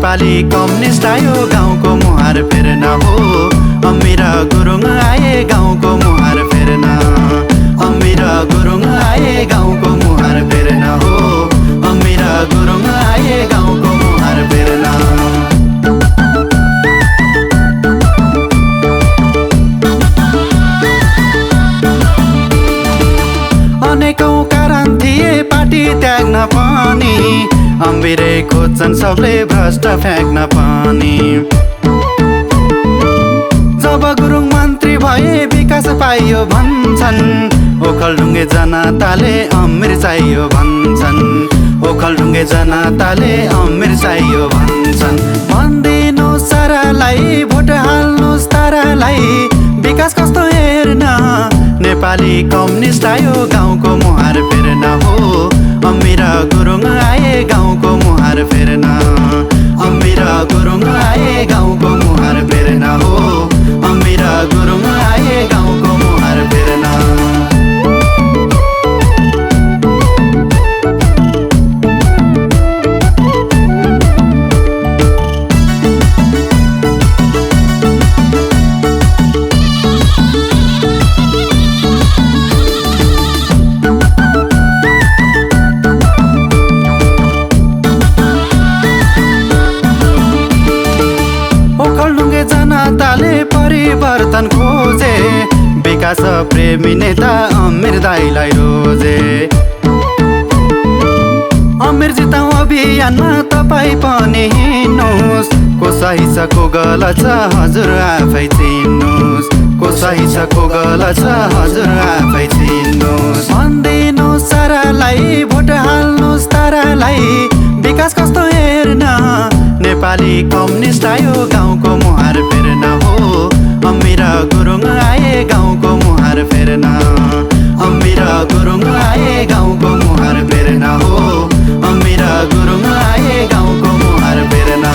Nepali communist आयो गाउँको मुहार फेर्न हो। अमिर गुरुङ आए गाउँको मुहार फेर्न, अमिर गुरुङ आए गाउँको मुहार फेर्न हो। अमिर गुरुङ आए गाउँको मुहार फेर्न। अनेकौं कारण थिए पार्टी त्याग्न पनि, अमिरै खोज्छन् सबले भ्रष्ट फ्याँक्न पनि। जब गुरुङ मन्त्री भए विकास पाइयो भन्छन्, ओखलढुङ्गे जनताले अमिर चाहियो भन्छन्, ओखलढुङ्गे जनताले अमिर चाहियो भन्छन्। भन्दिनु सारालाई भोट हाल्नुस् तारालाई, विकास कस्तो हेर्न नेपाली कम्युनिस्ट आयो गाउँको मुहार फेर्न हो। अमिर गुरुङ आए गाउँको मुहार फेर्न, अमिर गुरुङ आए गाउँको मुहार फेर्न हो। अमिर गुरुङ आए गाउँको मुहार फेर्न। जनताले परिवर्तन खोजे, विकास प्रेमी नेता अमिर दाइलाई रोजे। अमिर जिताउँ अभियानमा तपाईँ पनि हिँड्नुहोस्, को सही छ को गलत छ हजुर आफै चिन्नुहोस्, को सही छ को गलत छ हजुर आफै चिन्नुहोस्। भन्दिनु सारालाई भोट हाल्नुहोस् तारालाई, विकास कस्तो हेर्न नेपाली कम्युनिस्ट आयो गाउँको मुहार फेर्न हो। अमिर गुरुङ आए गाउँको मुहार फेर्न, अमिर गुरुङ आए गाउँको मुहार फेर्न हो। अमिर गुरुङ आए गाउँको मुहार फेर्न।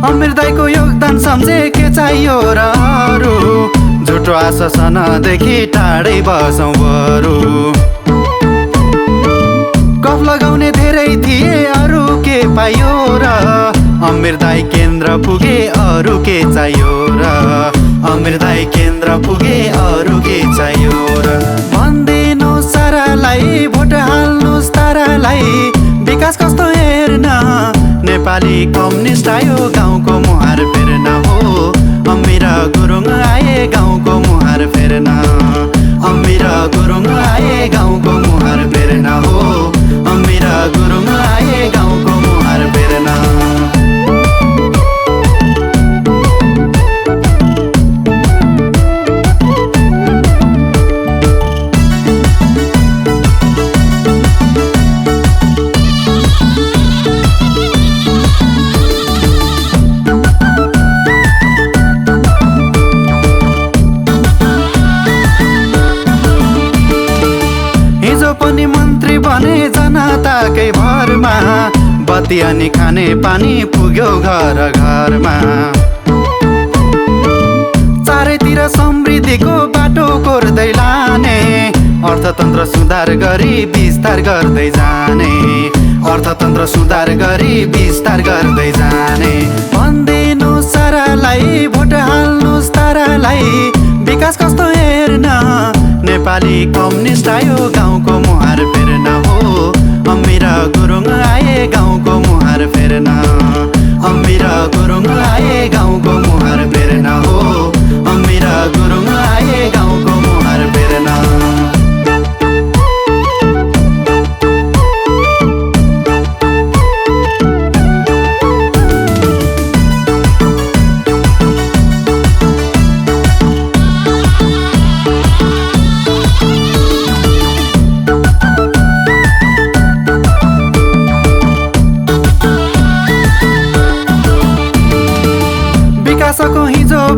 अमिर दाइको योगदान सम्झे के चाहियो र अरू, झुटो आश्वासनदेखि टाढै बसौँ बरु। गफ लगाउने धेरै थिए अरू के पाइयो र, अमिर दाइ केन्द्र पुगे अरू के चाहियो र, अमिर दाइ केन्द्र पुगे अरू के चाहियो र। भन्दिनु सारालाई भोट हाल्नुहोस् तारालाई, विकास कस्तो हेर्न नेपाली कम्युनिस्ट आयो गाउँको मुहार फेर्न हो। अमिर गुरुङ आए गाउँको मुहार फेर्न, अमिर गुरुङ आए गाउँको मुहार फेर्न हो। अमिर गुरुङ आए गाउँको मुहार फेर्न। पनि मन्त्री बने जनताकै भरमा, बत्ती अनि खाने पानी पुग्यो घर घरमा। चारैतिर समृद्धिको बाटो कोर्दै लाने, अर्थतन्त्र सुधार गरी विस्तार गर्दै जाने, अर्थतन्त्र सुधार गरी विस्तार गर्दै जाने। भन्दिनु सारालाई भोट हाल्नुहोस् तारालाई, विकास कस्तो हेर्न नेपाली कम्युनिस्ट आयो गाउँको मुहार फेर्न हो। अमिर गुरुङ आए गाउँको मुहार फेर्न, अमिर गुरुङ आए गाउँको मुहार फेर्न हो। अमिर गुरुङ आए गाउँको मुहार फेर्न।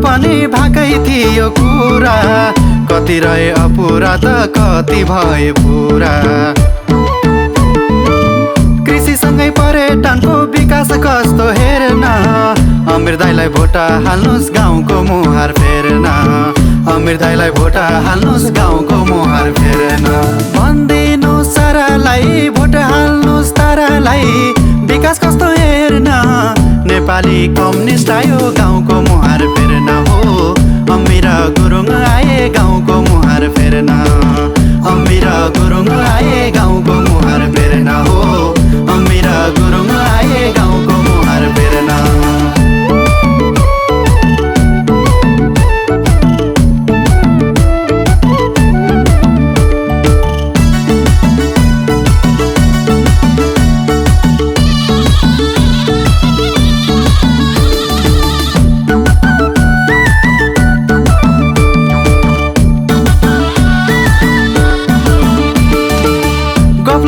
पनि भाकै थियो कुरा, कति रहे अपुरा त कति भए पुरा। कृषिसँगै पर्यटनको विकास कस्तो हेर्न, अमिर दाइलाई भोटा हाल्नुस् गाउँको मुहार फेर्न, अमिर दाइलाई भोटा हाल्नुस् गाउँको मुहार फेर्न। भन्दिनु सारालाई भोट हाल्नुस् तारालाई, विकास कस्तो हेर्न, नेपाली कम्युनिस्ट आयो गाउँको मुहार फेर्न हो। अमिर गुरुङ आए गाउँको मुहार फेर्न, अमिर गुरुङ आए गाउँको मुहार फेर्न हो। अमिर गुरुङ आए गाउँको मुहार फेर्न।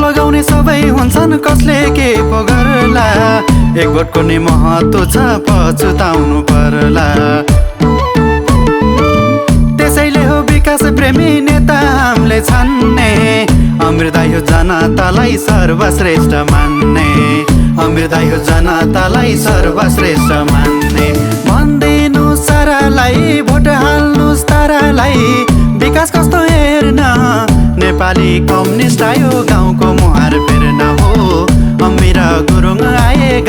लगाउने सबै हुन्छन् कसले के पो गर्ला, एक भोटको नि महत्त्व छ पछुताउनु पर्ला। त्यसैले हो विकास प्रेमी नेता हामीले छान्ने, अमिर दाइ हो जनतालाई सर्वश्रेष्ठ मान्ने, अमिर दाइ हो जनतालाई सर्वश्रेष्ठ मान्ने। भन्दिनु सारालाई भोट हाल्नुस् तारालाई, विकास कस्तो हेर्न, नेपाली कम्युनिस्ट आयो गाउँको मुहार फेर्न हो। अमिर गुरुङ आए